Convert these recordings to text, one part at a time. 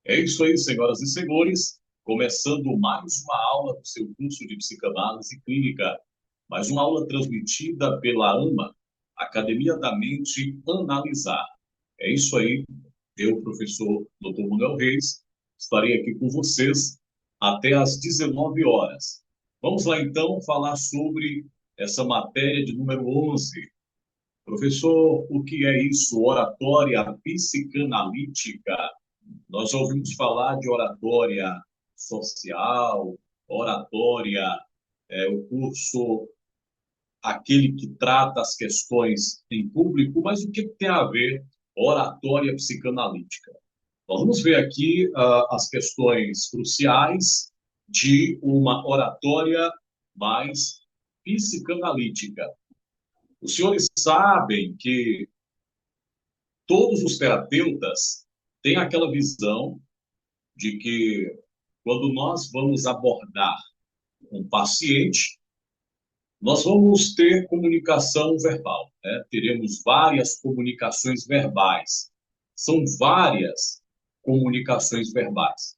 É isso aí, senhoras e senhores. Começando mais uma aula do seu curso de Psicanálise Clínica. Mais uma aula transmitida pela AMA, Academia da Mente Analisar. É isso aí. Eu, professor Dr. Manuel Reis, estarei aqui com vocês até às 19 horas. Vamos lá, então, falar sobre essa matéria de número 11. Professor, o que é isso? Oratória psicanalítica. Nós já ouvimos falar de oratória social, oratória, o curso, aquele que trata as questões em público, mas o que tem a ver oratória psicanalítica? Nós vamos ver aqui as questões cruciais de uma oratória mais psicanalítica. Os senhores sabem que todos os terapeutas têm aquela visão de que quando nós vamos abordar um paciente, nós vamos ter comunicação verbal, né? Teremos várias comunicações verbais. São várias comunicações verbais.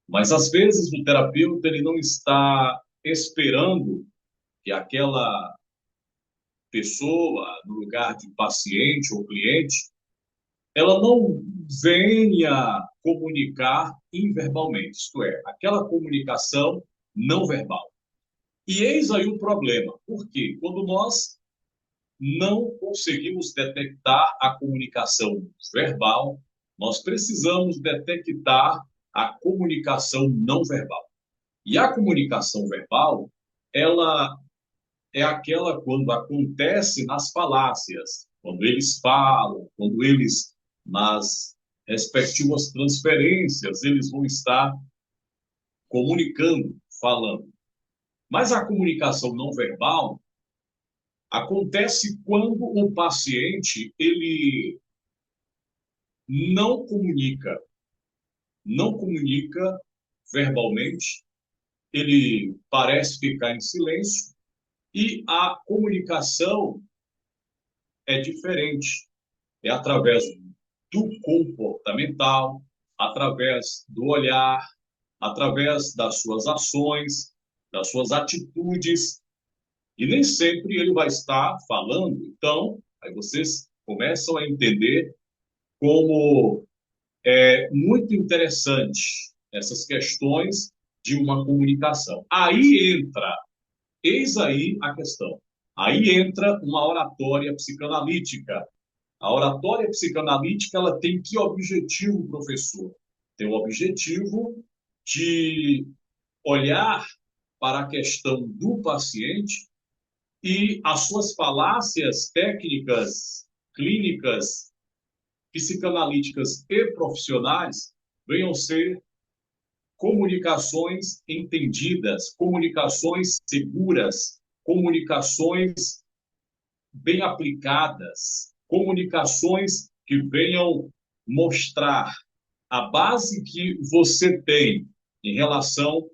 Mas às vezes o terapeuta ele não está esperando que aquela pessoa, no lugar de paciente ou cliente, ela não venha comunicar inverbalmente, isto é, aquela comunicação não verbal. E eis aí o problema. Por quê? Quando nós não conseguimos detectar a comunicação verbal, nós precisamos detectar a comunicação não verbal. E a comunicação verbal, ela é aquela quando acontece nas falácias, quando eles falam, quando eles, nas respectivas transferências, eles vão estar comunicando, falando. Mas a comunicação não verbal acontece quando o paciente ele não comunica, não comunica verbalmente, ele parece ficar em silêncio e a comunicação é diferente. É através do comportamental, através do olhar, através das suas ações, das suas atitudes, e nem sempre ele vai estar falando. Então, aí vocês começam a entender como é muito interessante essas questões de uma comunicação. Aí entra, eis aí a questão. Aí entra uma oratória psicanalítica. A oratória psicanalítica ela tem que objetivo, professor? Tem o objetivo de olhar para a questão do paciente e as suas falácias técnicas, clínicas, psicanalíticas e profissionais venham ser comunicações entendidas, comunicações seguras, comunicações bem aplicadas, comunicações que venham mostrar a base que você tem em relação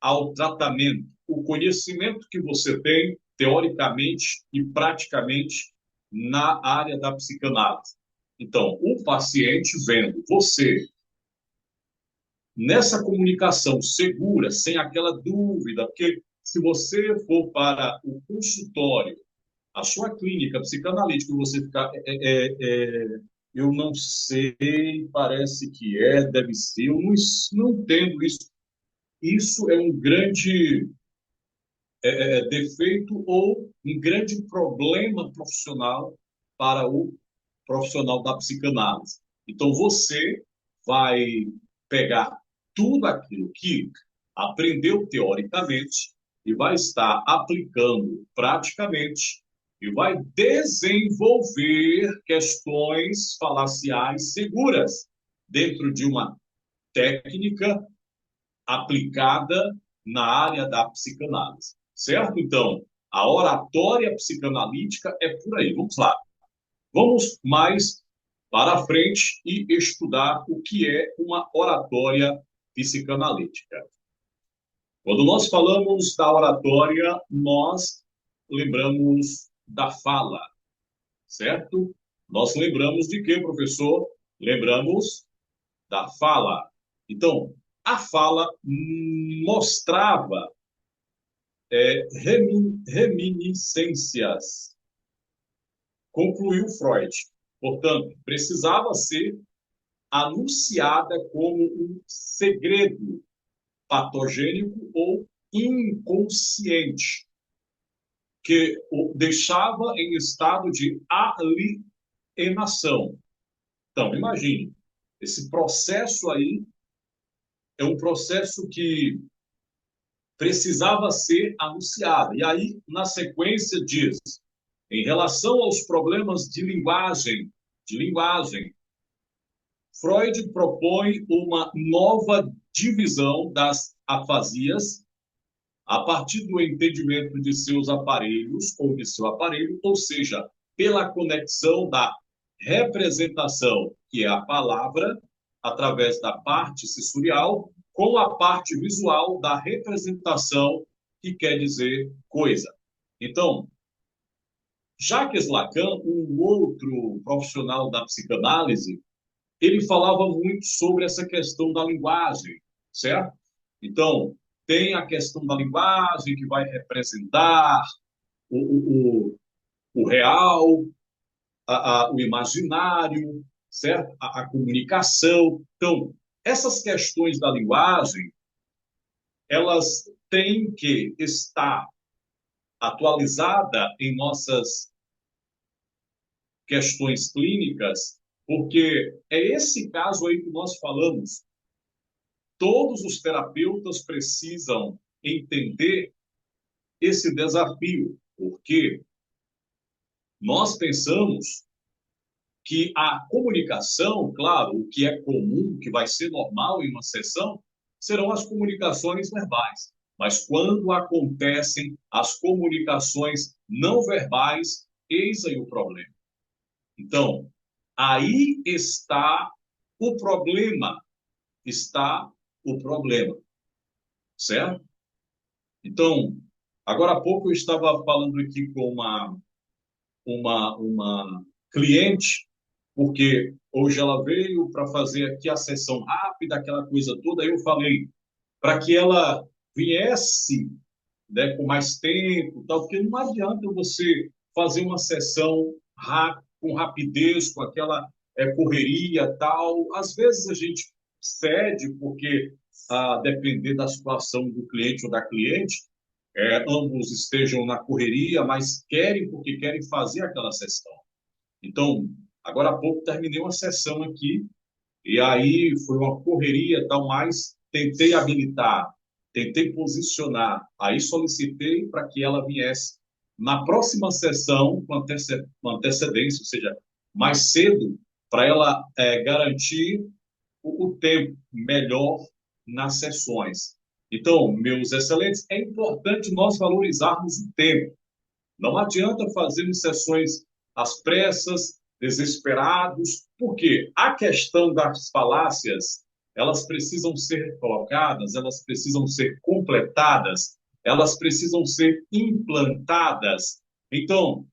ao tratamento, o conhecimento que você tem, teoricamente e praticamente, na área da psicanálise. Então, o paciente vendo você nessa comunicação segura, sem aquela dúvida, porque se você for para o consultório, a sua clínica psicanalítica, você ficar, eu não sei, parece que deve ser, eu não entendo isso. Isso é um grande defeito ou um grande problema profissional para o profissional da psicanálise. Então, você vai pegar tudo aquilo que aprendeu teoricamente e vai estar aplicando praticamente e vai desenvolver questões falaciais seguras dentro de uma técnica aplicada na área da psicanálise. Certo? Então, a oratória psicanalítica é por aí. Vamos lá. Vamos mais para frente e estudar o que é uma oratória psicanalítica. Quando nós falamos da oratória, nós lembramos da fala, certo? Nós lembramos de quê, professor? Lembramos da fala. Então, a fala mostrava reminiscências, concluiu Freud. Portanto, precisava ser anunciada como um segredo patogênico ou inconsciente, que o deixava em estado de alienação. Então, imagine, esse processo aí é um processo que precisava ser anunciado. E aí, na sequência, diz, em relação aos problemas de linguagem, Freud propõe uma nova divisão das afasias a partir do entendimento de seus aparelhos ou de seu aparelho, ou seja, pela conexão da representação, que é a palavra, através da parte sensorial, com a parte visual da representação, que quer dizer coisa. Então, Jacques Lacan, um outro profissional da psicanálise, ele falava muito sobre essa questão da linguagem, certo? Então, tem a questão da linguagem que vai representar o real, o imaginário, certo? A comunicação. Então, essas questões da linguagem, elas têm que estar atualizada em nossas questões clínicas, porque é esse caso aí que nós falamos. Todos os terapeutas precisam entender esse desafio, porque nós pensamos que a comunicação, claro, o que é comum, que vai ser normal em uma sessão, serão as comunicações verbais. Mas quando acontecem as comunicações não verbais, eis aí o problema. Então, aí está o problema, certo? Então, agora há pouco eu estava falando aqui com uma cliente, porque hoje ela veio para fazer aqui a sessão rápida, aquela coisa toda, aí eu falei para que ela viesse, né, com mais tempo, tal, porque não adianta você fazer uma sessão com rapidez, com aquela correria, tal. Às vezes a gente cede porque, a depender da situação do cliente ou da cliente, ambos estejam na correria, mas querem porque querem fazer aquela sessão. Então, agora há pouco terminei uma sessão aqui e aí foi uma correria tal, mas tentei habilitar, tentei posicionar, aí solicitei para que ela viesse na próxima sessão com antecedência, ou seja, mais cedo, para ela garantir o tempo melhor nas sessões. Então, meus excelentes, é importante nós valorizarmos o tempo. Não adianta fazermos sessões às pressas, desesperados, porque a questão das falácias, elas precisam ser colocadas, elas precisam ser completadas, elas precisam ser implantadas. Então,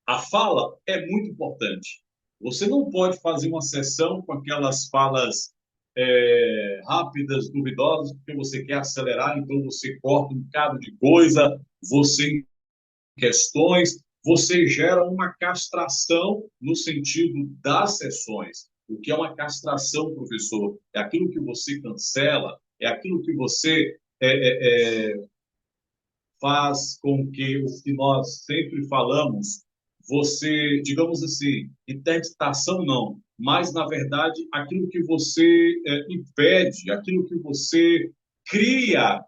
a fala é muito importante. Você não pode fazer uma sessão com aquelas falas rápidas, duvidosas, porque você quer acelerar, então você corta um bocado de coisa, você questões, você gera uma castração no sentido das sessões. O que é uma castração, professor? É aquilo que você cancela, é aquilo que você faz com que o que nós sempre falamos, você, digamos assim, interditação não, mas, na verdade, aquilo que você impede, aquilo que você cria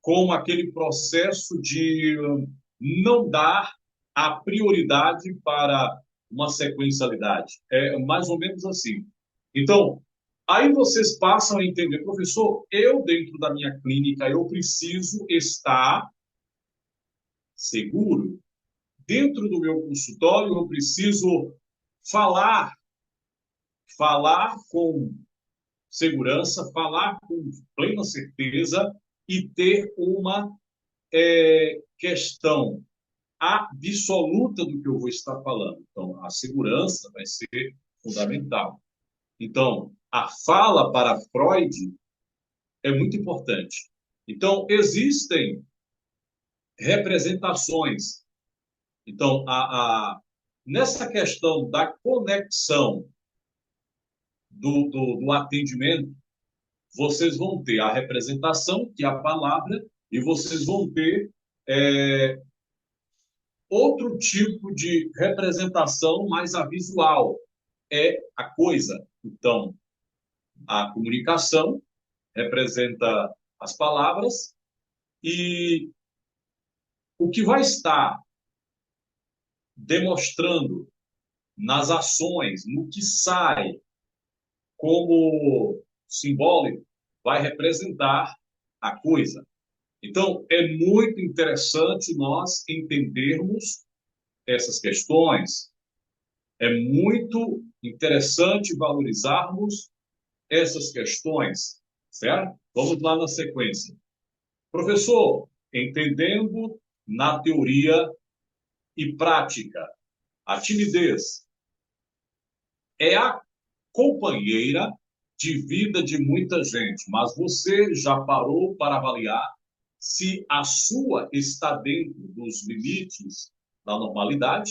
como aquele processo de não dar a prioridade para uma sequencialidade. É mais ou menos assim. Então, aí vocês passam a entender, professor, eu dentro da minha clínica, eu preciso estar seguro. Dentro do meu consultório, eu preciso falar, falar com segurança, falar com plena certeza e ter uma questão absoluta do que eu vou estar falando. Então, a segurança vai ser fundamental. Então, a fala para Freud é muito importante. Então, existem representações. Então, nessa questão da conexão do atendimento, vocês vão ter a representação, que é a palavra, e vocês vão ter é, outro tipo de representação, mais a visual, é a coisa. Então, a comunicação representa as palavras e o que vai estar demonstrando nas ações, no que sai como simbólico, vai representar a coisa. Então, é muito interessante nós entendermos essas questões, é muito interessante valorizarmos essas questões, certo? Vamos lá na sequência. Professor, entendendo na teoria e prática, a timidez é a companheira de vida de muita gente, mas você já parou para avaliar se a sua está dentro dos limites da normalidade?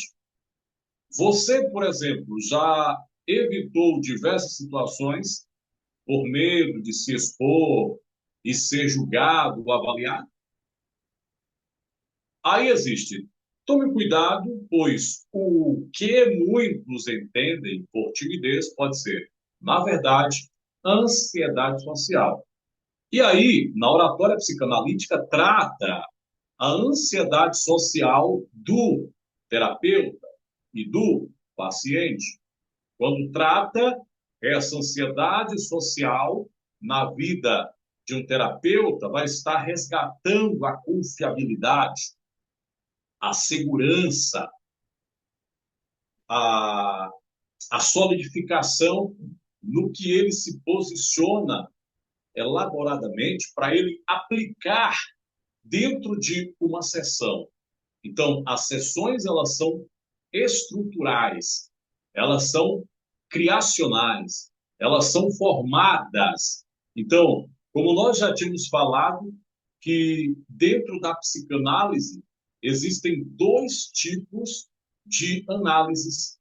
Você, por exemplo, já evitou diversas situações por medo de se expor e ser julgado ou avaliado? Aí existe. Tome cuidado, pois o que muitos entendem por timidez pode ser, na verdade, ansiedade social. E aí, na oratória psicanalítica, trata a ansiedade social do terapeuta e do paciente. Quando trata essa ansiedade social na vida de um terapeuta, vai estar resgatando a confiabilidade, a segurança, a, a solidificação no que ele se posiciona elaboradamente para ele aplicar dentro de uma sessão. Então, as sessões, elas são estruturais, elas são criacionais, elas são formadas. Então, como nós já tínhamos falado, que dentro da psicanálise existem dois tipos de análises.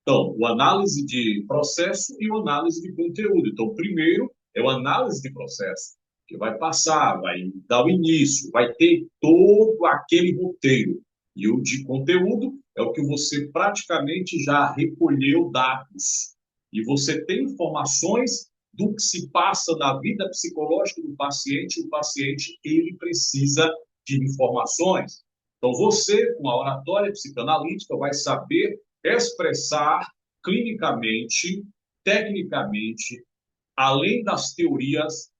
Então, o análise de processo e o análise de conteúdo. Então, primeiro é o análise de processo, que vai passar, vai dar o início, vai ter todo aquele roteiro. E o de conteúdo é o que você praticamente já recolheu dados. E você tem informações do que se passa na vida psicológica do paciente, e o paciente, ele precisa de informações. Então, você, com a oratória psicanalítica, vai saber expressar clinicamente, tecnicamente, além das teorias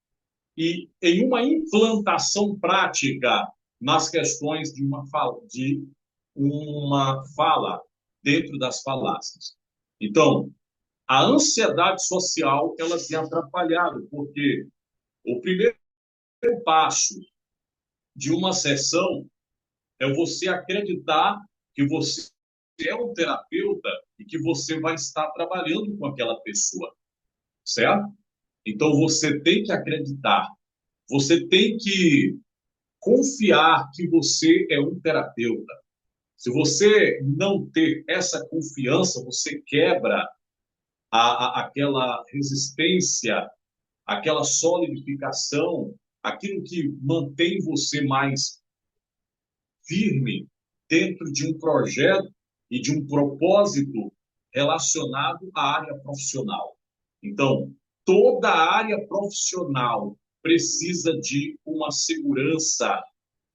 e em uma implantação prática nas questões de uma fala dentro das falácias. Então, a ansiedade social, ela tem atrapalhado, porque o primeiro passo de uma sessão é você acreditar que você é um terapeuta e que você vai estar trabalhando com aquela pessoa, certo? Então você tem que acreditar, você tem que confiar que você é um terapeuta. Se você não ter essa confiança, você quebra aquela resistência, aquela solidificação, aquilo que mantém você mais firme dentro de um projeto e de um propósito relacionado à área profissional. Então, toda a área profissional precisa de uma segurança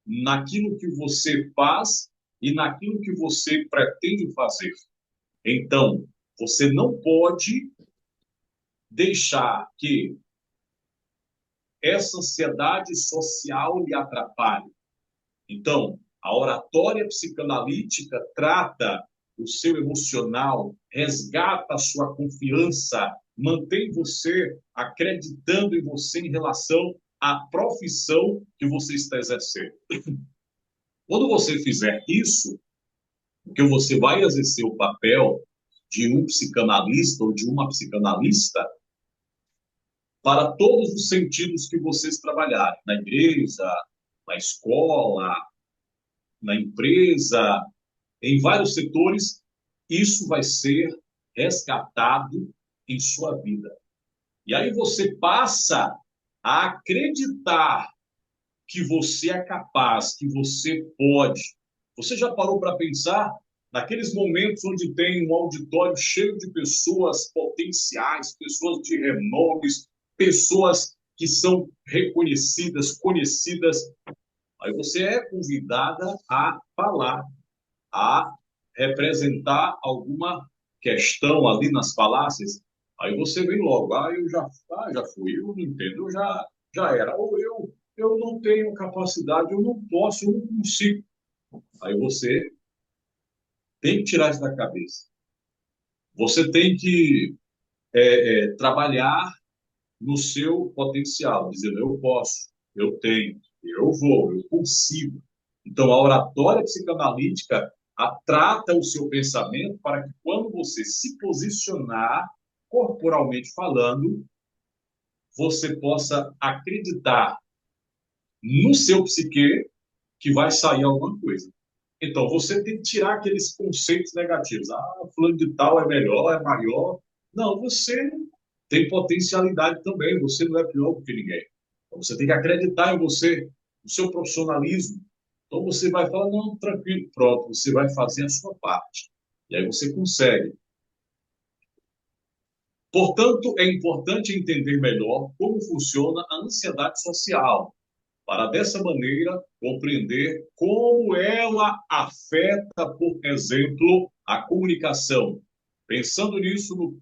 naquilo que você faz e naquilo que você pretende fazer. Então, você não pode deixar que essa ansiedade social lhe atrapalhe. Então, a oratória psicanalítica trata o seu emocional, resgata a sua confiança, mantém você acreditando em você em relação à profissão que você está exercendo. Quando você fizer isso, porque você vai exercer o papel de um psicanalista ou de uma psicanalista para todos os sentidos que vocês trabalharem, na igreja, na escola, na empresa, em vários setores, isso vai ser resgatado em sua vida. E aí você passa a acreditar que você é capaz, que você pode. Você já parou para pensar naqueles momentos onde tem um auditório cheio de pessoas potenciais, pessoas de renomes, pessoas que são reconhecidas, conhecidas? Aí você é convidada a falar, a representar alguma questão ali nas falácias. Aí você vem logo, já fui, eu não entendo, já era, ou eu não tenho capacidade, eu não posso, eu não consigo. Aí você tem que tirar isso da cabeça. Você tem que trabalhar no seu potencial, dizendo eu posso, eu tenho, eu vou, eu consigo. Então, a oratória psicanalítica trata o seu pensamento para que quando você se posicionar, corporalmente falando, você possa acreditar no seu psique que vai sair alguma coisa. Então, você tem que tirar aqueles conceitos negativos. Fulano de tal é melhor, é maior. Não, você tem potencialidade também. Você não é pior do que ninguém. Então, você tem que acreditar em você, no seu profissionalismo. Então, você vai falar, não, tranquilo, pronto, você vai fazer a sua parte. E aí você consegue. Portanto, é importante entender melhor como funciona a ansiedade social, para dessa maneira compreender como ela afeta, por exemplo, a comunicação. Pensando nisso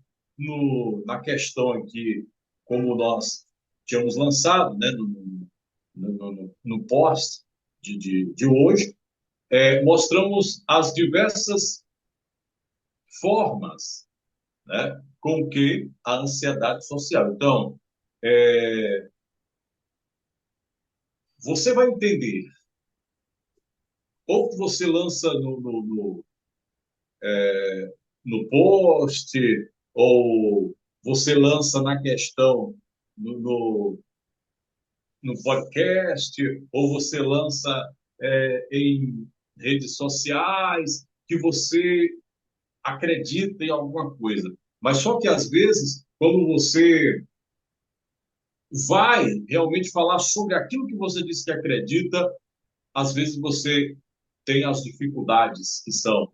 na questão aqui, como nós tínhamos lançado, né, no post de hoje, mostramos as diversas formas, né, com que a ansiedade social. Então, você vai entender, ou que você lança no post, ou você lança na questão no, no, no podcast, ou você lança em redes sociais, que você acredita em alguma coisa. Mas só que, às vezes, quando você vai realmente falar sobre aquilo que você disse que acredita, às vezes você tem as dificuldades, que são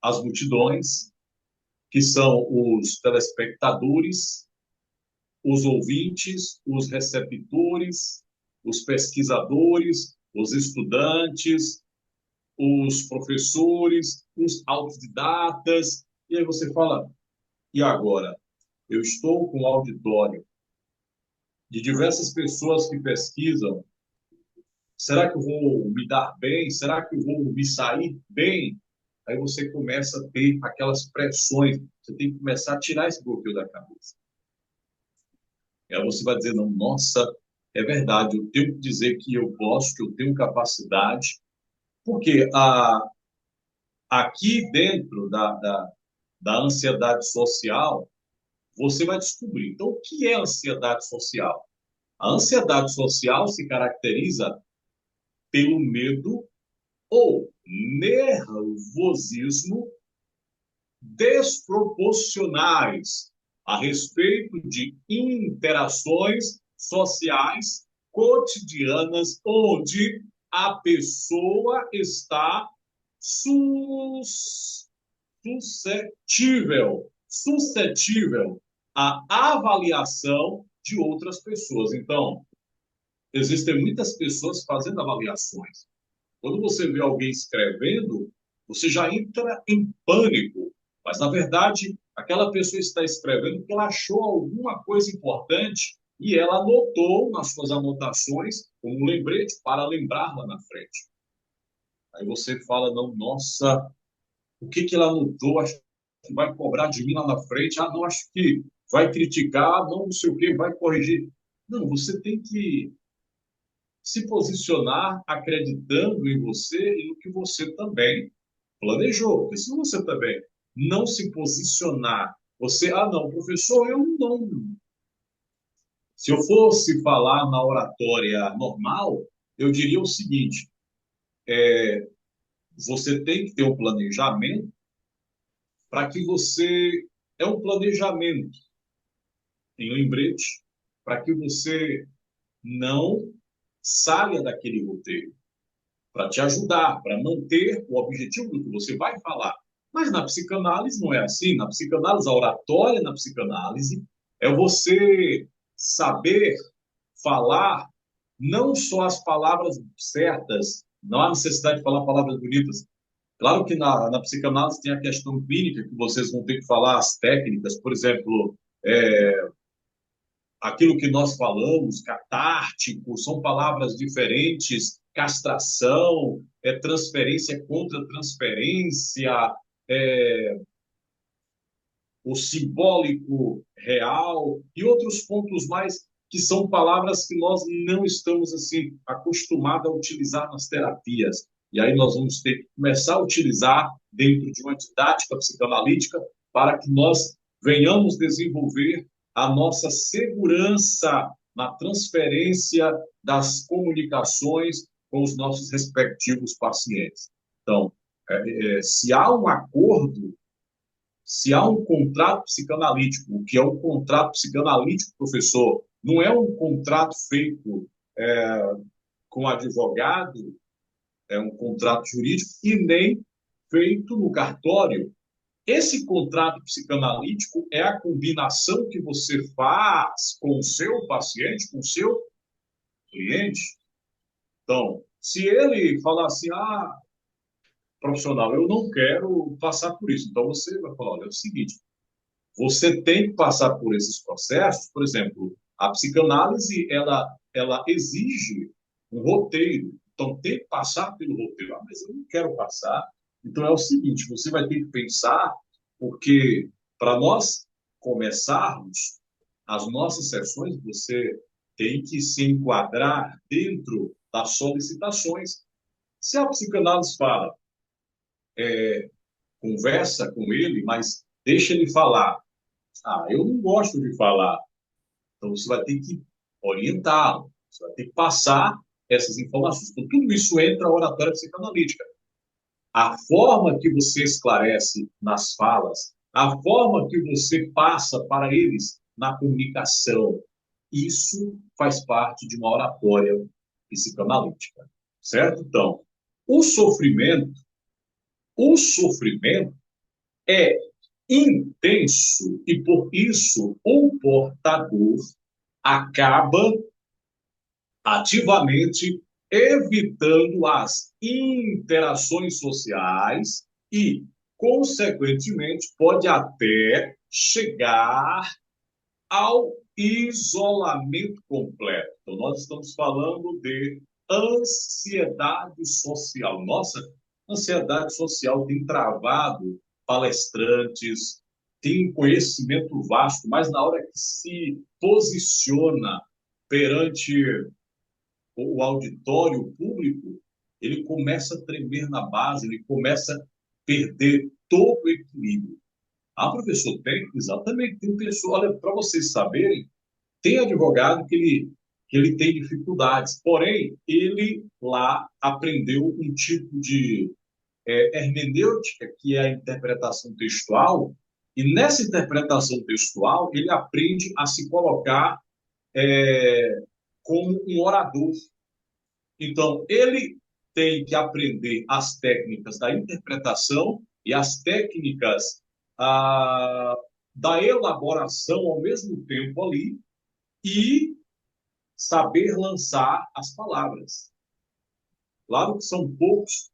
as multidões, que são os telespectadores, os ouvintes, os receptores, os pesquisadores, os estudantes, os professores, os autodidatas. E aí você fala, e agora? Eu estou com um auditório de diversas pessoas que pesquisam. Será que eu vou me dar bem? Será que eu vou me sair bem? Aí você começa a ter aquelas pressões. Você tem que começar a tirar esse bloqueio da cabeça. E aí você vai dizer, não, nossa, é verdade, eu tenho que dizer que eu posso, que eu tenho capacidade, porque aqui dentro da ansiedade social, você vai descobrir. Então, o que é ansiedade social? A ansiedade social se caracteriza pelo medo ou nervosismo desproporcionais a respeito de interações sociais cotidianas onde a pessoa está suscetível à avaliação de outras pessoas. Então, existem muitas pessoas fazendo avaliações. Quando você vê alguém escrevendo, você já entra em pânico. Mas, na verdade, aquela pessoa está escrevendo porque ela achou alguma coisa importante e ela anotou nas suas anotações como um lembrete para lembrar lá na frente. Aí você fala, não, nossa, o que ela anotou? Acho que vai cobrar de mim lá na frente. Não, acho que vai criticar, não sei o que, vai corrigir. Não, você tem que se posicionar acreditando em você e no que você também planejou. Porque se você também não se posicionar. Você, não, professor, eu não. Se eu fosse falar na oratória normal, eu diria o seguinte: você tem que ter um planejamento para que você. É um planejamento em lembrete para que você não saia daquele roteiro, para te ajudar, para manter o objetivo do que você vai falar. Mas na psicanálise não é assim. Na psicanálise, a oratória na psicanálise é você saber falar não só as palavras certas, não há necessidade de falar palavras bonitas. Claro que na psicanálise tem a questão clínica, que vocês vão ter que falar as técnicas, por exemplo, aquilo que nós falamos, catártico, são palavras diferentes, castração, transferência contra transferência, é, o simbólico real e outros pontos mais que são palavras que nós não estamos assim acostumados a utilizar nas terapias. E aí nós vamos ter que começar a utilizar dentro de uma didática psicanalítica para que nós venhamos desenvolver a nossa segurança na transferência das comunicações com os nossos respectivos pacientes. Então, se há um acordo, se há um contrato psicanalítico, o que é um contrato psicanalítico, professor, não é um contrato feito com advogado, é um contrato jurídico, e nem feito no cartório. Esse contrato psicanalítico é a combinação que você faz com o seu paciente, com o seu cliente. Então, se ele falar assim, profissional, eu não quero passar por isso, então você vai falar, olha, é o seguinte, você tem que passar por esses processos. Por exemplo, a psicanálise, ela exige um roteiro. Então, tem que passar pelo roteiro. Mas eu não quero passar. Então, é o seguinte, você vai ter que pensar, porque para nós começarmos as nossas sessões, você tem que se enquadrar dentro das solicitações. Se a psicanálise fala, conversa com ele, mas deixa ele falar. Eu não gosto de falar. Então, você vai ter que orientá-lo, você vai ter que passar essas informações. Então, tudo isso entra na oratória psicanalítica. A forma que você esclarece nas falas, a forma que você passa para eles na comunicação, isso faz parte de uma oratória psicanalítica, certo? Então, o sofrimento, o sofrimento é intenso e, por isso, o portador acaba ativamente evitando as interações sociais e, consequentemente, pode até chegar ao isolamento completo. Então, nós estamos falando de ansiedade social. Nossa, ansiedade social tem travado palestrantes, tem um conhecimento vasto, mas na hora que se posiciona perante o auditório público, ele começa a tremer na base, ele começa a perder todo o equilíbrio. Professor, tem? Exatamente, tem pessoa, olha, para vocês saberem, tem advogado que ele tem dificuldades, porém, ele lá aprendeu um tipo de hermenêutica, que é a interpretação textual, e nessa interpretação textual, ele aprende a se colocar como um orador. Então, ele tem que aprender as técnicas da interpretação e as técnicas da elaboração ao mesmo tempo ali e saber lançar as palavras. Claro que são poucos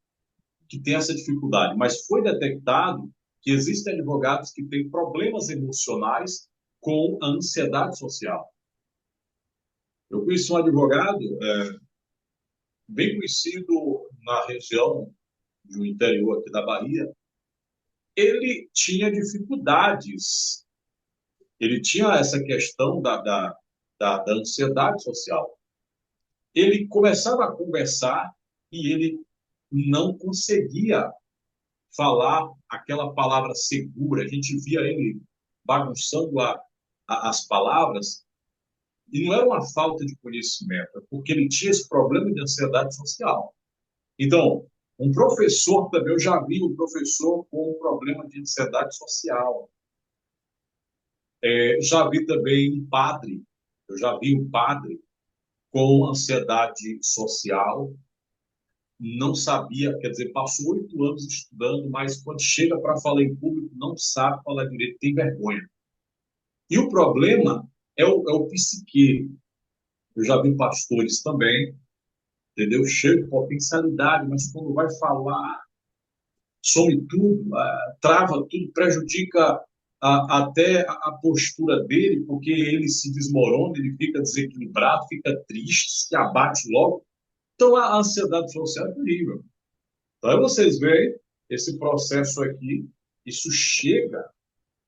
que têm essa dificuldade, mas foi detectado que existem advogados que têm problemas emocionais com a ansiedade social. Eu conheci um advogado bem conhecido na região do interior aqui da Bahia. Ele tinha dificuldades, ele tinha essa questão da ansiedade social. Ele começava a conversar e ele não conseguia falar aquela palavra segura. A gente via ele bagunçando as palavras, e não era uma falta de conhecimento, é porque ele tinha esse problema de ansiedade social. Então, um professor também, eu já vi um professor com um problema de ansiedade social. Já vi também um padre, eu já vi um padre com ansiedade social, não sabia, quer dizer, passou 8 anos estudando, mas quando chega para falar em público, não sabe falar direito, tem vergonha. E o problema é o psique. Eu já vi pastores também, entendeu? Cheio de potencialidade, mas quando vai falar, some tudo, trava tudo, prejudica até a postura dele, porque ele se desmorona, ele fica desequilibrado, fica triste, se abate logo. Então, a ansiedade social é terrível. Então, aí vocês veem esse processo aqui, isso chega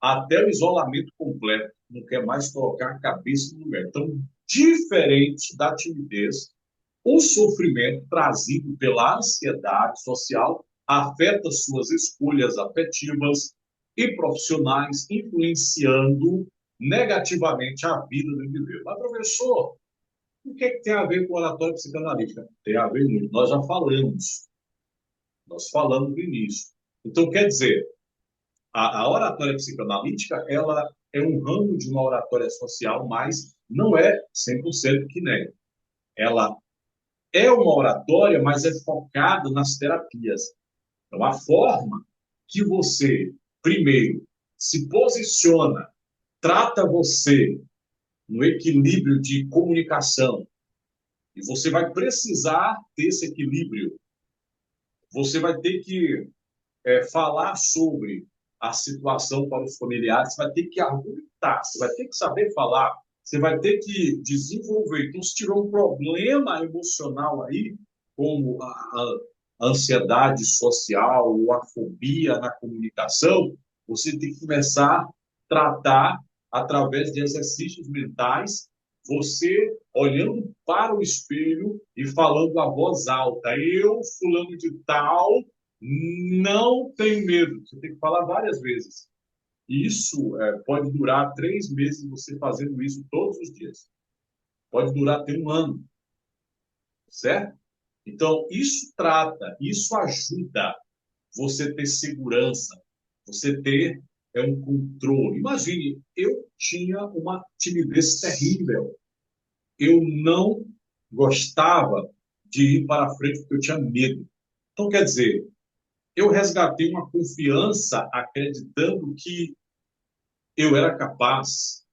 até o isolamento completo, não quer mais colocar a cabeça no lugar. Então, diferente da timidez, o sofrimento trazido pela ansiedade social afeta suas escolhas afetivas e profissionais, influenciando negativamente a vida do indivíduo. Mas, professor, o que, que tem a ver com oratória psicanalítica? Tem a ver muito. Nós falamos no início. Então, quer dizer, a oratória psicanalítica, ela é um ramo de uma oratória social, mas não é 100% que nem. Ela é uma oratória, mas é focada nas terapias. Então, a forma que você, primeiro, se posiciona, trata você no equilíbrio de comunicação, e você vai precisar ter esse equilíbrio. Você vai ter que falar sobre a situação para os familiares, você vai ter que argumentar, você vai ter que saber falar, você vai ter que desenvolver. Então, se tiver um problema emocional aí, como a ansiedade social ou a fobia na comunicação, você tem que começar a tratar através de exercícios mentais, você olhando para o espelho e falando a voz alta. Eu, fulano de tal, não tem medo. Você tem que falar várias vezes. Isso pode durar 3 meses você fazendo isso todos os dias. Pode durar até um ano, certo? Então, isso trata, isso ajuda você ter segurança, você ter um controle. Imagine, eu tinha uma timidez terrível. Eu não gostava de ir para frente porque eu tinha medo. Então, quer dizer, eu resgatei uma confiança acreditando que eu era capaz.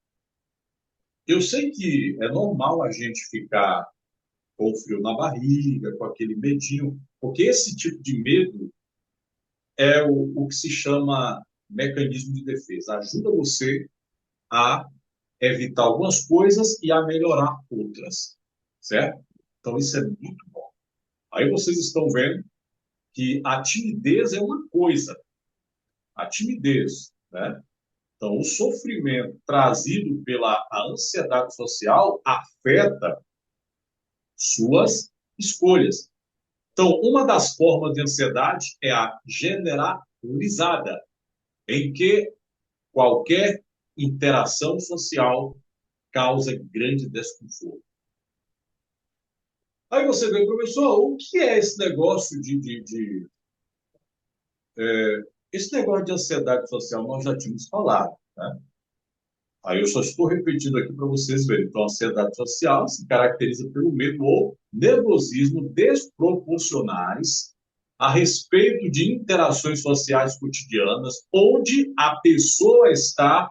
Eu sei que é normal a gente ficar com frio na barriga, com aquele medinho, porque esse tipo de medo é o que se chama mecanismo de defesa. Ajuda você a evitar algumas coisas e a melhorar outras, certo? Então, isso é muito bom. Aí vocês estão vendo que a timidez é uma coisa, a timidez, né? Então, o sofrimento trazido pela ansiedade social afeta suas escolhas. Então, uma das formas de ansiedade é a generalizada, em que qualquer interação social causa grande desconforto. Aí você vê, professor, o que é esse negócio esse negócio de ansiedade social? Nós já tínhamos falado, né? Aí eu só estou repetindo aqui para vocês verem. Então, a ansiedade social se caracteriza pelo medo ou nervosismo desproporcionais a respeito de interações sociais cotidianas, onde a pessoa está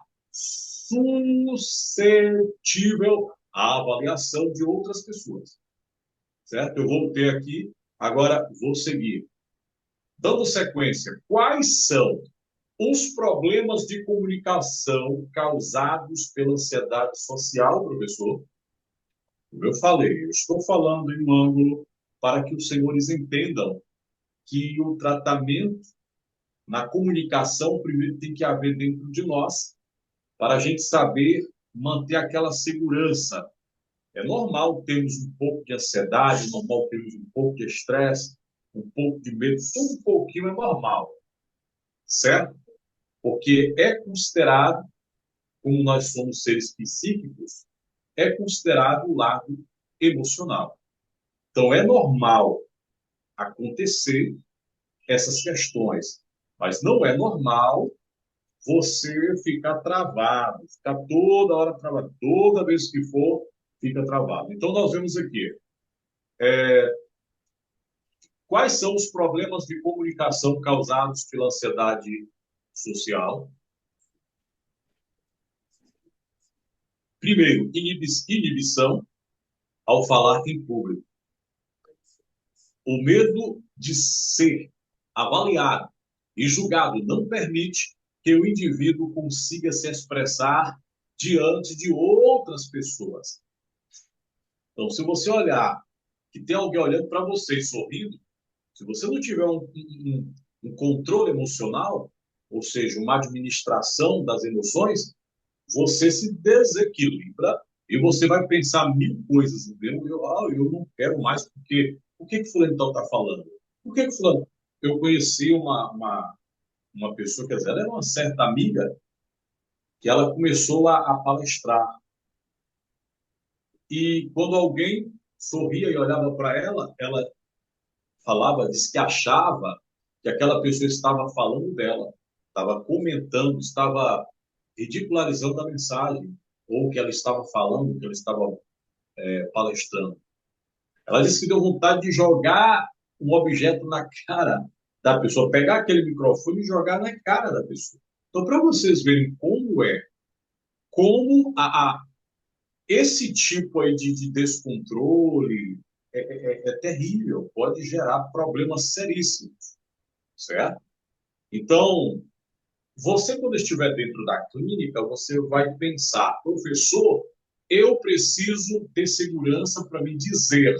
suscetível à avaliação de outras pessoas. Certo? Eu voltei aqui, agora vou seguir. Dando sequência, quais são os problemas de comunicação causados pela ansiedade social, professor? Como eu falei, eu estou falando em um ângulo para que os senhores entendam que o tratamento na comunicação primeiro tem que haver dentro de nós, para a gente saber manter aquela segurança. É normal termos um pouco de ansiedade, é normal termos um pouco de estresse, um pouco de medo, tudo um pouquinho é normal. certo? Porque é considerado, como nós somos seres psíquicos, é considerado o lado emocional. Então, é normal acontecer essas questões, mas não é normal você ficar travado, ficar toda hora travado, toda vez que for, fica travado. Então, nós vemos aqui quais são os problemas de comunicação causados pela ansiedade social. Primeiro, inibição ao falar em público. O medo de ser avaliado e julgado não permite que o indivíduo consiga se expressar diante de outras pessoas. Então, se você olhar que tem alguém olhando para você e sorrindo, se você não tiver um controle emocional, ou seja, uma administração das emoções, você se desequilibra e você vai pensar mil coisas. Eu não quero mais, porque o que fulano então está falando? Por que fulano? Eu conheci uma pessoa, quer dizer, ela era uma certa amiga, que ela começou a palestrar. E quando alguém sorria e olhava para ela, ela falava, disse que achava que aquela pessoa estava falando dela, estava comentando, estava ridicularizando a mensagem, ou que ela estava falando, que ela estava palestrando. Ela disse que deu vontade de jogar um objeto na cara da pessoa, pegar aquele microfone e jogar na cara da pessoa. Então, para vocês verem como esse tipo aí de descontrole é terrível, pode gerar problemas seríssimos, certo? Então, você, quando estiver dentro da clínica, você vai pensar, professor, eu preciso ter segurança para me dizer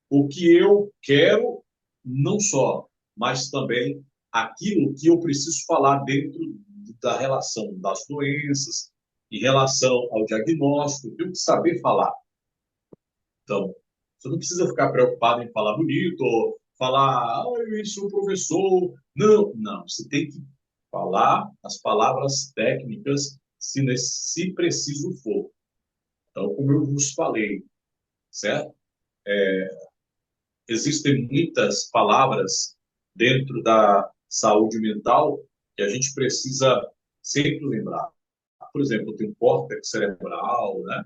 o que eu quero, não só, mas também aquilo que eu preciso falar dentro da relação das doenças, em relação ao diagnóstico, eu tenho que saber falar. Então, você não precisa ficar preocupado em falar bonito, ou falar, eu sou professor. Não, não, você tem que falar as palavras técnicas se preciso for. Então, como eu vos falei, certo? Existem muitas palavras dentro da saúde mental que a gente precisa sempre lembrar. Por exemplo, tem um córtex cerebral, né?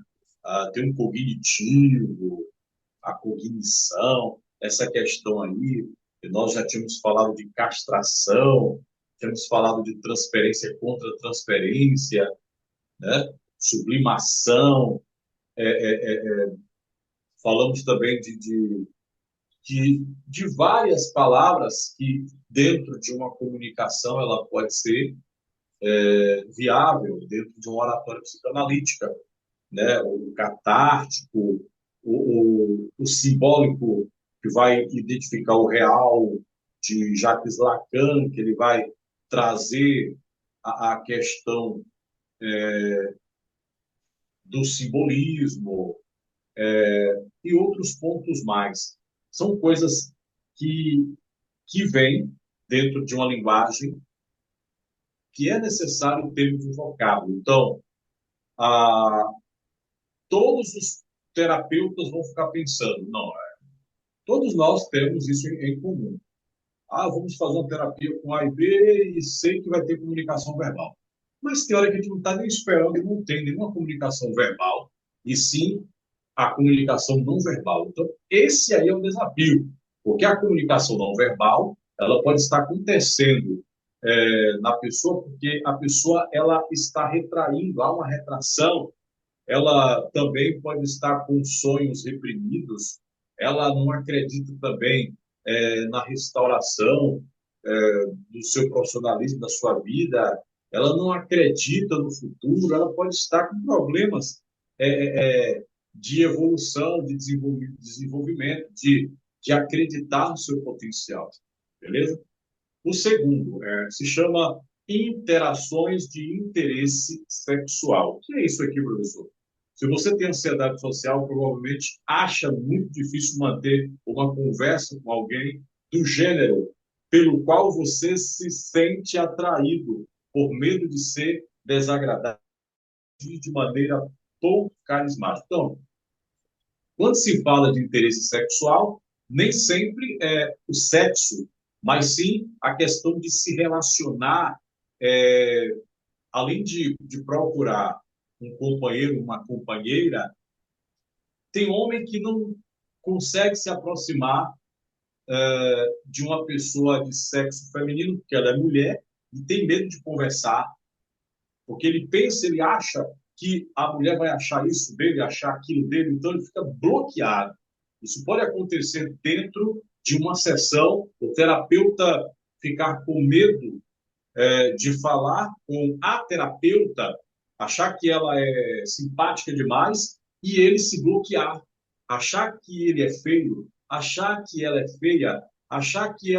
Tem um cognitivo, a cognição, essa questão aí, que nós já tínhamos falado de castração, tínhamos falado de transferência contra transferência, né? Sublimação, falamos também de várias palavras que, dentro de uma comunicação, ela pode ser viável, dentro de uma oratória psicanalítica, né? O catártico, o simbólico, que vai identificar o real, de Jacques Lacan, que ele vai trazer a questão do simbolismo, e outros pontos mais. São coisas que vêm dentro de uma linguagem que é necessário ter um vocábulo. Então, a, todos os terapeutas vão ficar pensando, não, todos nós temos isso em comum. Vamos fazer uma terapia com A e B e sei que vai ter comunicação verbal. Mas tem hora que a gente não está nem esperando e não tem nenhuma comunicação verbal, e sim a comunicação não verbal. Então, esse aí é o desafio, porque a comunicação não verbal, ela pode estar acontecendo na pessoa, porque a pessoa ela está retraindo, há uma retração, ela também pode estar com sonhos reprimidos, ela não acredita também na restauração do seu profissionalismo, da sua vida, ela não acredita no futuro, ela pode estar com problemas de evolução, de desenvolvimento, de acreditar no seu potencial, beleza? O segundo se chama interações de interesse sexual. O que é isso aqui, professor? Se você tem ansiedade social, provavelmente acha muito difícil manter uma conversa com alguém do gênero pelo qual você se sente atraído por medo de ser desagradável de maneira pouco carismática. Então, quando se fala de interesse sexual, nem sempre é o sexo, mas sim a questão de se relacionar, é, além de procurar um companheiro, uma companheira. Tem homem que não consegue se aproximar de uma pessoa de sexo feminino, porque ela é mulher, e tem medo de conversar, porque ele pensa, ele acha que a mulher vai achar isso dele, achar aquilo dele, então ele fica bloqueado. Isso pode acontecer dentro de uma sessão, o terapeuta ficar com medo de falar com a terapeuta, achar que ela é simpática demais e ele se bloquear, achar que ele é feio, achar que ela é feia, achar que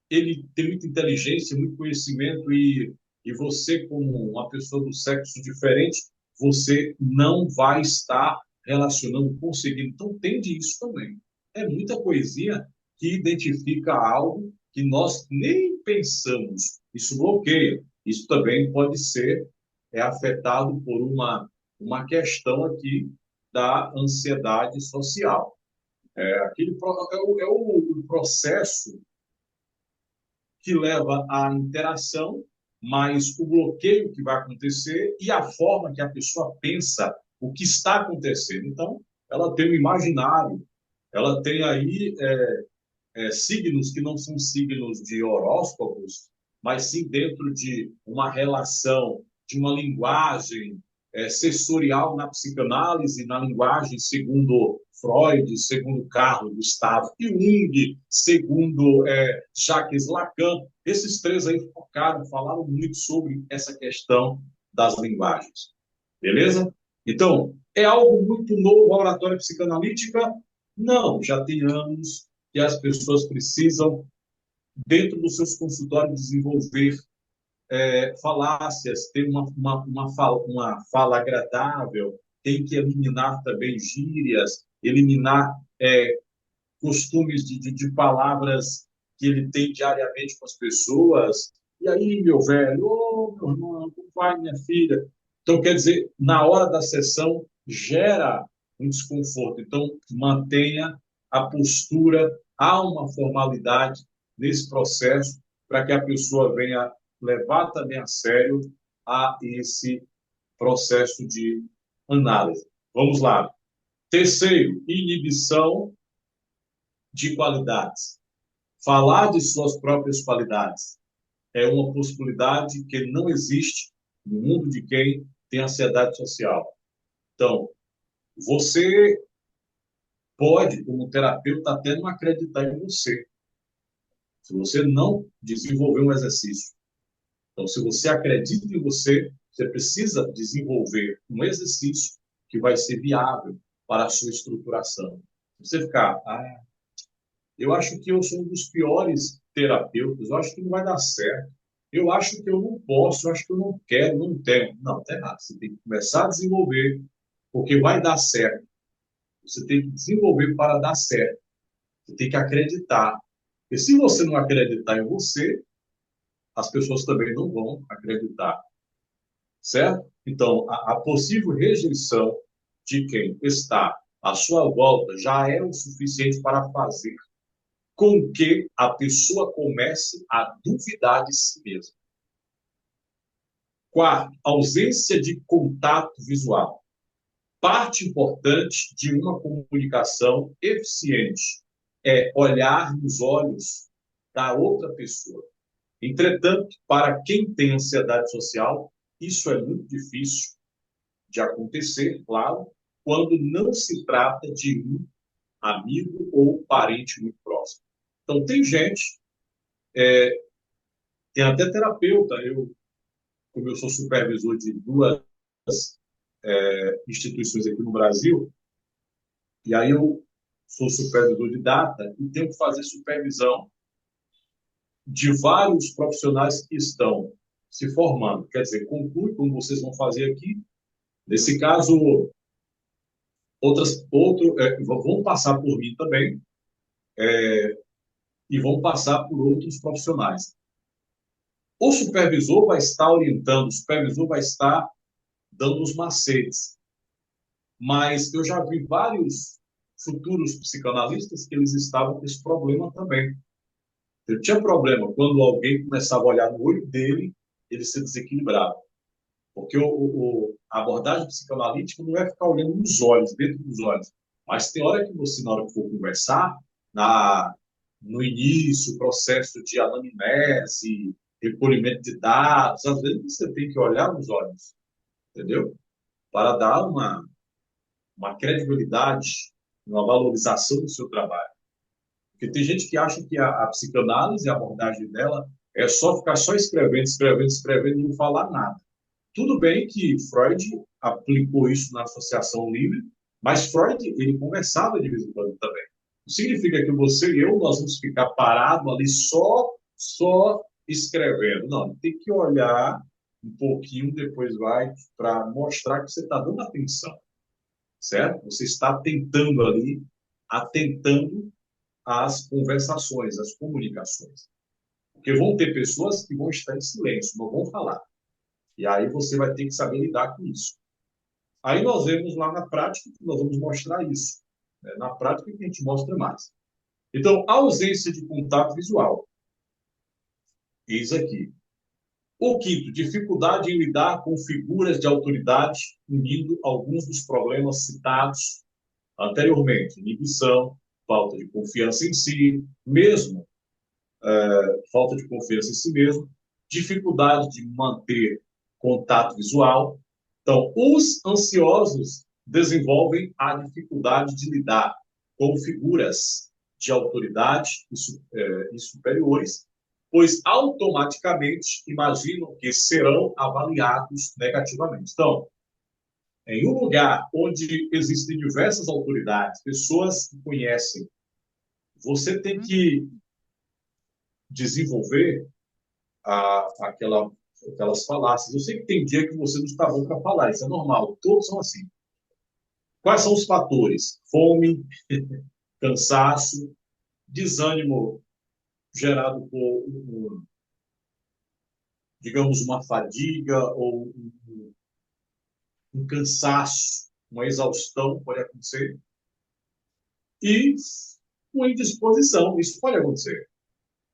ele tem muita inteligência, muito conhecimento e você, como uma pessoa do sexo diferente, você não vai estar relacionando, conseguindo. Então, entende isso também. É muita poesia que identifica algo que nós nem pensamos. Isso bloqueia. Isso também pode ser afetado por uma questão aqui da ansiedade social. É o processo que leva à interação, mas o bloqueio que vai acontecer e a forma que a pessoa pensa o que está acontecendo. Então, ela tem um imaginário, ela tem aí signos que não são signos de horóscopos, mas sim dentro de uma relação, de uma linguagem sensorial na psicanálise, na linguagem segundo Freud, segundo Carl Gustav Jung, segundo Jacques Lacan. Esses três aí focaram, falaram muito sobre essa questão das linguagens. Beleza? Então, é algo muito novo a oratória psicanalítica? Não, já tem anos que as pessoas precisam, dentro dos seus consultórios, desenvolver falácias, ter uma fala agradável, tem que eliminar também gírias, eliminar costumes de palavras que ele tem diariamente com as pessoas. E aí, meu velho, ô, meu irmão, como vai, minha filha? Então, quer dizer, na hora da sessão, gera um desconforto. Então, mantenha a postura, há uma formalidade nesse processo para que a pessoa venha levar também a sério a esse processo de análise. Vamos lá. Terceiro, inibição de qualidades. Falar de suas próprias qualidades é uma possibilidade que não existe no mundo de quem tem ansiedade social. Então, você pode, como terapeuta, até não acreditar em você, se você não desenvolver um exercício. Então, se você acredita em você, você precisa desenvolver um exercício que vai ser viável para a sua estruturação. Se você ficar, eu acho que eu sou um dos piores terapeutas, eu acho que não vai dar certo, eu acho que eu não posso, eu acho que eu não quero, não tenho. Não, está errado. Você tem que começar a desenvolver, porque vai dar certo. Você tem que desenvolver para dar certo. Você tem que acreditar. Porque se você não acreditar em você, as pessoas também não vão acreditar. Certo? Então, a possível rejeição de quem está à sua volta já é o suficiente para fazer com que a pessoa comece a duvidar de si mesma. Quarto, ausência de contato visual. Parte importante de uma comunicação eficiente é olhar nos olhos da outra pessoa. Entretanto, para quem tem ansiedade social, isso é muito difícil de acontecer, claro, quando não se trata de um amigo ou parente muito próximo. Então, tem gente, tem até terapeuta, como eu sou supervisor de duas instituições aqui no Brasil, e aí eu sou supervisor de data e tenho que fazer supervisão de vários profissionais que estão se formando. Quer dizer, conclui, como vocês vão fazer aqui. Nesse caso, vão passar por mim também, e vão passar por outros profissionais. O supervisor vai estar orientando, o supervisor vai estar dando os macetes. Mas eu já vi vários futuros psicanalistas que eles estavam com esse problema também. Ele tinha problema quando alguém começava a olhar no olho dele, ele se desequilibrava. Porque a abordagem psicanalítica não é ficar olhando nos olhos, dentro dos olhos. Mas tem hora que você, na hora que for conversar, na, no início, o processo de anamnese, recolhimento de dados, às vezes você tem que olhar nos olhos, entendeu? Para dar uma credibilidade, uma valorização do seu trabalho. Porque tem gente que acha que a psicanálise, a abordagem dela, é só ficar só escrevendo, escrevendo, escrevendo e não falar nada. Tudo bem que Freud aplicou isso na associação livre, mas Freud, ele conversava de vez em quando também. Não significa que você e eu, nós vamos ficar parados ali só escrevendo. Não, tem que olhar um pouquinho, depois vai para mostrar que você está dando atenção, certo? Você está tentando ali, atentando às conversações, às comunicações. Porque vão ter pessoas que vão estar em silêncio, não vão falar. E aí você vai ter que saber lidar com isso. Aí nós vemos lá na prática que nós vamos mostrar isso. Né? Na prática que a gente mostra mais. Então, a ausência de contato visual. Eis aqui. O quinto, dificuldade em lidar com figuras de autoridade, unindo alguns dos problemas citados anteriormente. Inibição, falta de confiança em si, mesmo falta de confiança em si mesmo, dificuldade de manter contato visual. Então, os ansiosos desenvolvem a dificuldade de lidar com figuras de autoridade e superiores, pois automaticamente imaginam que serão avaliados negativamente. Então, em um lugar onde existem diversas autoridades, pessoas que conhecem, você tem que desenvolver aquelas falácias. Eu sei que tem dia que você não está bom para falar, isso é normal, todos são assim. Quais são os fatores? Fome, cansaço, desânimo gerado por, digamos, uma fadiga ou um cansaço, uma exaustão, pode acontecer, e uma indisposição, isso pode acontecer.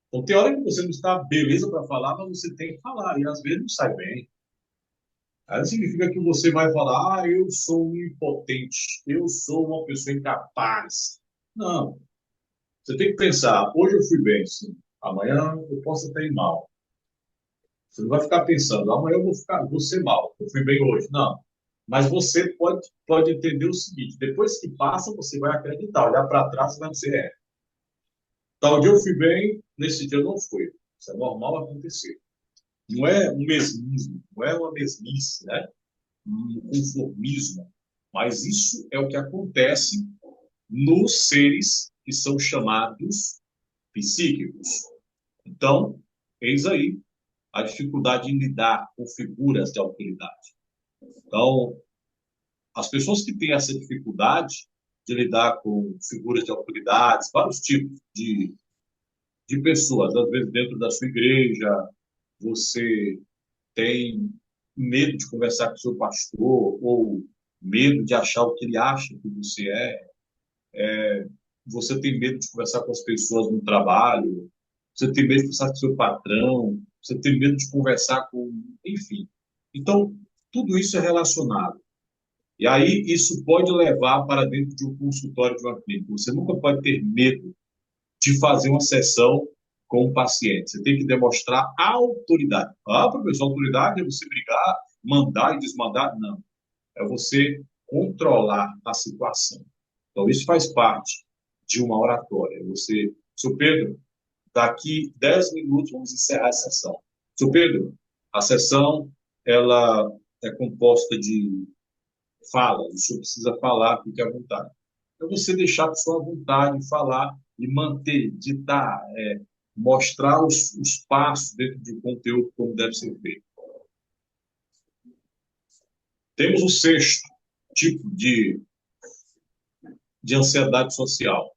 Então, tem hora que você não está beleza para falar, mas você tem que falar, e às vezes não sai bem. Aí não significa que você vai falar, eu sou um impotente, eu sou uma pessoa incapaz. Não. Você tem que pensar, hoje eu fui bem, sim. Amanhã eu posso até ir mal. Você não vai ficar pensando, amanhã vou ser mal, eu fui bem hoje. Não. Mas você pode entender o seguinte, depois que passa, você vai acreditar, olhar para trás e vai dizer, tal dia eu fui bem, nesse dia eu não fui. Isso é normal acontecer. Não é um mesmismo, não é uma mesmice, né? Um conformismo, mas isso é o que acontece nos seres que são chamados psíquicos. Então, eis aí a dificuldade em lidar com figuras de autoridade. Então, as pessoas que têm essa dificuldade de lidar com figuras de autoridades, vários tipos de pessoas, às vezes dentro da sua igreja, você tem medo de conversar com o seu pastor, ou medo de achar o que ele acha que você é, você tem medo de conversar com as pessoas no trabalho, você tem medo de conversar com o seu patrão, você tem medo de conversar com, enfim. Então, tudo isso é relacionado. E aí, isso pode levar para dentro de um consultório de uma clínica. Você nunca pode ter medo de fazer uma sessão com o paciente. Você tem que demonstrar autoridade. Ah, professor, autoridade é você brigar, mandar e desmandar? Não. É você controlar a situação. Então, isso faz parte de uma oratória. Você, seu Pedro, daqui 10 minutos vamos encerrar a sessão. Seu Pedro, a sessão ela é composta de falas. O senhor precisa falar, fique à vontade. É você deixar a sua vontade falar e manter, ditar, mostrar os passos dentro de um conteúdo como deve ser feito. Temos o sexto tipo de ansiedade social.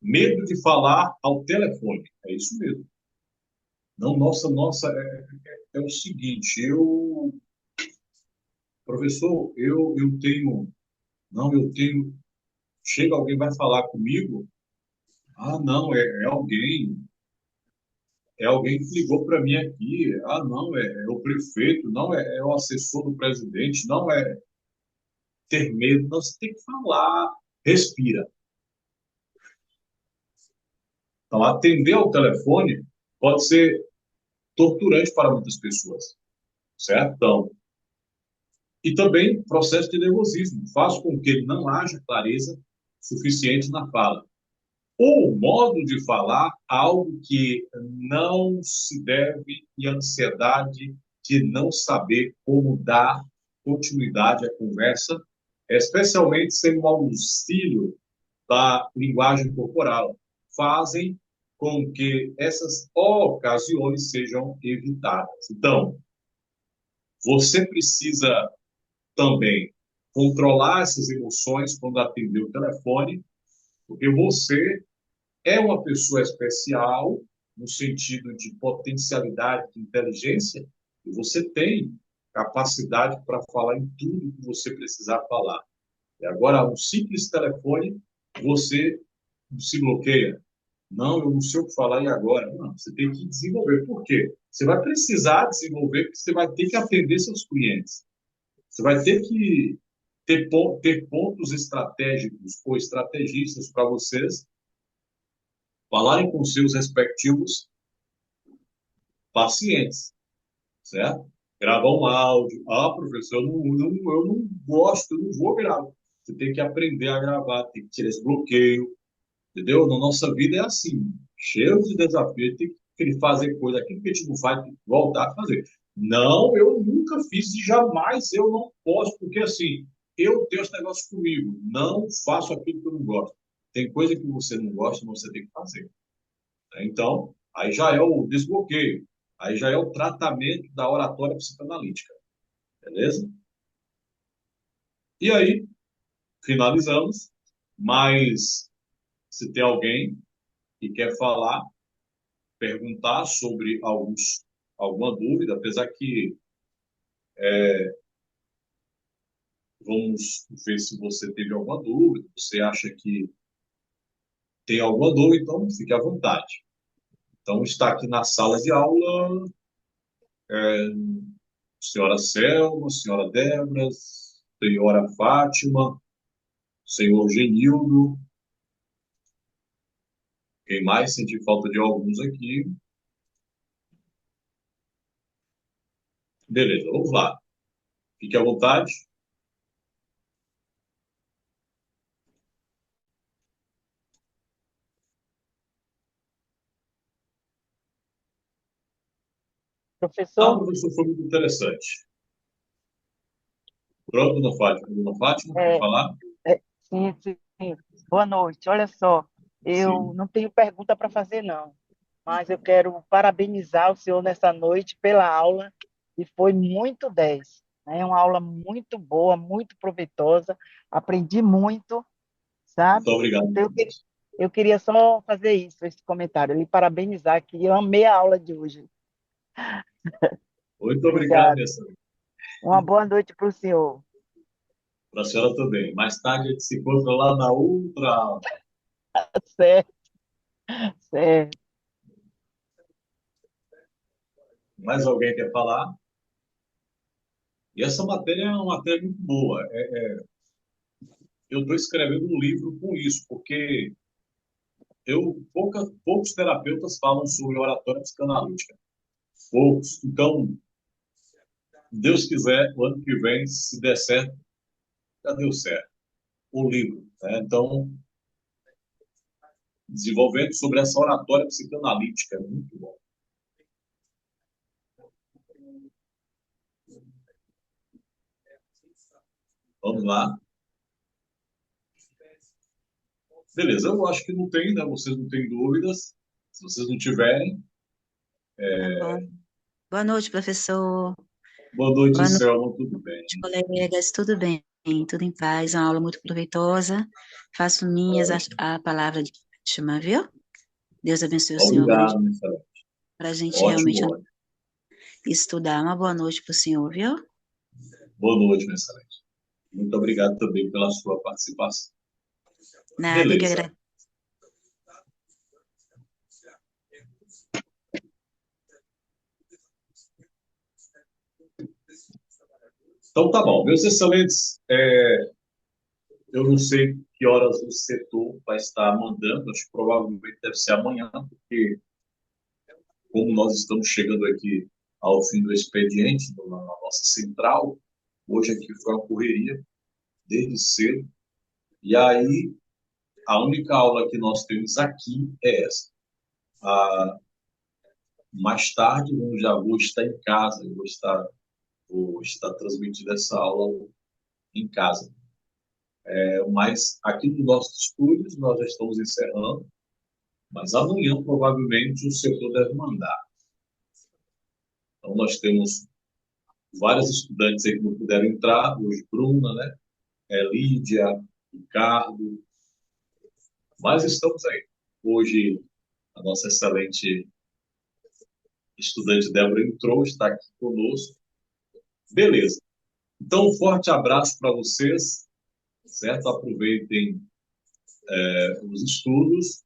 Medo de falar ao telefone. É isso mesmo. Não, nossa, é o seguinte, professor, eu tenho, não, eu tenho, chega alguém vai falar comigo, ah, não, é alguém que ligou para mim aqui, ah, não, é o prefeito, não, é o assessor do presidente, não é ter medo, não, você tem que falar, respira. Então, atender ao telefone pode ser torturante para muitas pessoas, certo? Então, e também processo de nervosismo faz com que não haja clareza suficiente na fala. Ou modo de falar algo que não se deve e ansiedade de não saber como dar continuidade à conversa, especialmente sem o auxílio da linguagem corporal, fazem com que essas ocasiões sejam evitadas. Então, você precisa também controlar essas emoções quando atender o telefone, porque você é uma pessoa especial no sentido de potencialidade, de inteligência, e você tem capacidade para falar em tudo que você precisar falar. E agora, um simples telefone, você se bloqueia. Não, eu não sei o que falar e agora? Não, você tem que desenvolver. Por quê? Você vai precisar desenvolver, porque você vai ter que atender seus clientes. Você vai ter que ter pontos estratégicos ou estrategistas para vocês falarem com seus respectivos pacientes, certo? Gravar um áudio. Ah, professor, eu não gosto, eu não vou gravar. Você tem que aprender a gravar, tem que tirar esse bloqueio, entendeu? Na nossa vida é assim, cheio de desafios, tem que fazer coisa, aquilo que a gente não faz, tem que voltar a fazer. Não, eu nunca fiz e jamais eu não posso, porque assim, eu tenho esse negócio comigo, não faço aquilo que eu não gosto. Tem coisa que você não gosta, mas você tem que fazer, né? Então, aí já é o desbloqueio, aí já é o tratamento da oratória psicanalítica, beleza? E aí, finalizamos, mas se tem alguém que quer falar, perguntar sobre alguma dúvida, apesar que vamos ver se você teve alguma dúvida, você acha que tem alguma dúvida, então fique à vontade. Então, está aqui na sala de aula, senhora Selma, senhora Débora, senhora Fátima, senhor Genildo, quem mais? Senti falta de alguns aqui. Beleza, vamos lá. Fique à vontade. Ah, Professor, professor, foi muito interessante. Pronto, dona Fátima. Dona Fátima, quer é, falar? sim, sim. Boa noite. Olha só, eu Sim. não tenho pergunta para fazer, não, mas eu quero parabenizar o senhor nessa noite pela aula, e foi muito 10. É uma aula muito boa, muito proveitosa, aprendi muito, Muito sabe? obrigado. Então, eu queria só fazer isso, esse comentário, lhe parabenizar, que eu amei a aula de hoje. Muito obrigado, Obrigada. minha senhora. Uma boa noite para o senhor. Para a senhora também. Mais tarde a gente se encontra lá na outra aula. Certo, certo. Mais alguém quer falar? E essa matéria é uma matéria muito boa. Eu estou escrevendo um livro com isso, porque poucos terapeutas falam sobre oratória psicanalítica. Poucos. Então, se Deus quiser, o ano que vem, se der certo, já deu certo. O livro, né? Então, desenvolvendo sobre essa oratória psicanalítica, é muito bom. Vamos lá. Beleza, eu acho que não tem, né? Vocês não têm dúvidas. Se vocês não tiverem, Tá bom. Boa noite, professor. boa noite, Boa noite, Selma, tudo bem? colegas. Tudo bem? Tudo em paz. Uma aula muito proveitosa. Faço minhas a palavra de Ótima, viu? Deus abençoe o senhor Obrigado, minha excelente. para a gente Ótimo, realmente ótimo. estudar. Uma boa noite para o senhor, viu? Boa noite, minha excelente. Muito obrigado também pela sua participação. Nada, eu que Beleza. agradeço. Então tá bom. Meus excelentes, eu não sei que horas o setor vai estar mandando, acho que provavelmente deve ser amanhã, porque como nós estamos chegando aqui ao fim do expediente, na nossa central, hoje aqui foi uma correria, desde cedo, e aí a única aula que nós temos aqui é essa. Mais tarde, eu já vou estar em casa, eu vou estar transmitindo essa aula em casa. Mas aqui nos nossos estúdios nós já estamos encerrando, mas amanhã provavelmente o setor deve mandar. Então nós temos vários estudantes aí que não puderam entrar, hoje Bruna, né? Lídia, Ricardo, mas estamos aí. Hoje a nossa excelente estudante Débora entrou, está aqui conosco. Beleza. Então um forte abraço para vocês, certo? Aproveitem os estudos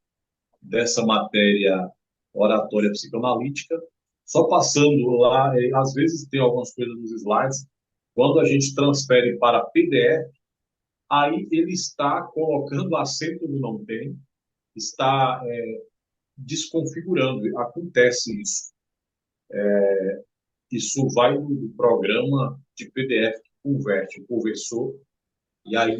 dessa matéria oratória psicanalítica. Só passando lá, às vezes tem algumas coisas nos slides, quando a gente transfere para PDF, aí ele está colocando acento onde não tem, está desconfigurando, acontece isso. Isso vai no programa de PDF que converte o conversor, e aí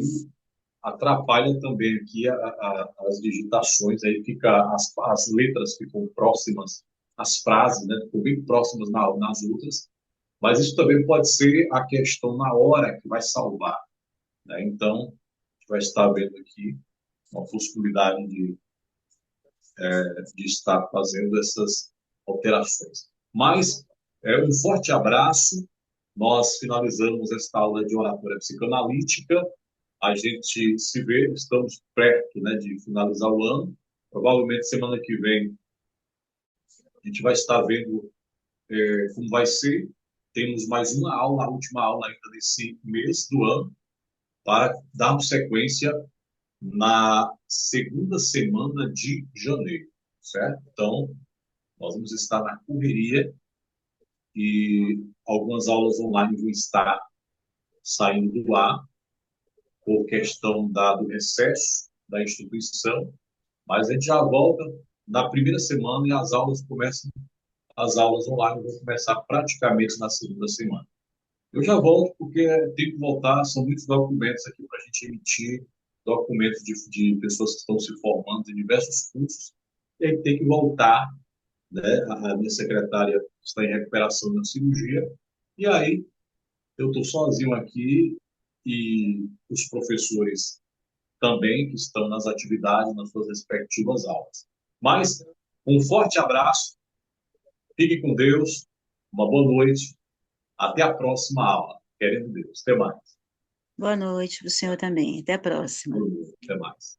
atrapalha também aqui as digitações, aí fica as letras ficam próximas, as frases, né, ficam bem próximas nas outras, mas isso também pode ser a questão na hora que vai salvar, né? Então, a gente vai estar vendo aqui uma possibilidade de estar fazendo essas alterações. Mas, um forte abraço, nós finalizamos esta aula de oratória psicanalítica, a gente se vê, estamos perto, né, de finalizar o ano. Provavelmente semana que vem a gente vai estar vendo como vai ser. Temos mais uma aula, a última aula ainda desse mês do ano, para darmos sequência na segunda semana de janeiro, certo? Então, nós vamos estar na correria e algumas aulas online vão estar saindo do ar por questão do recesso da instituição, mas a gente já volta na primeira semana e as aulas online vão começar praticamente na segunda semana. Eu já volto porque tem que voltar, são muitos documentos aqui para a gente emitir, documentos de pessoas que estão se formando em diversos cursos, e aí tem que voltar, né? A minha secretária está em recuperação da cirurgia, e aí eu estou sozinho aqui e os professores também que estão nas atividades, nas suas respectivas aulas. Mas um forte abraço, fique com Deus, uma boa noite, até a próxima aula, querendo Deus. Até mais. Boa noite para o senhor também. Até a próxima. Até mais.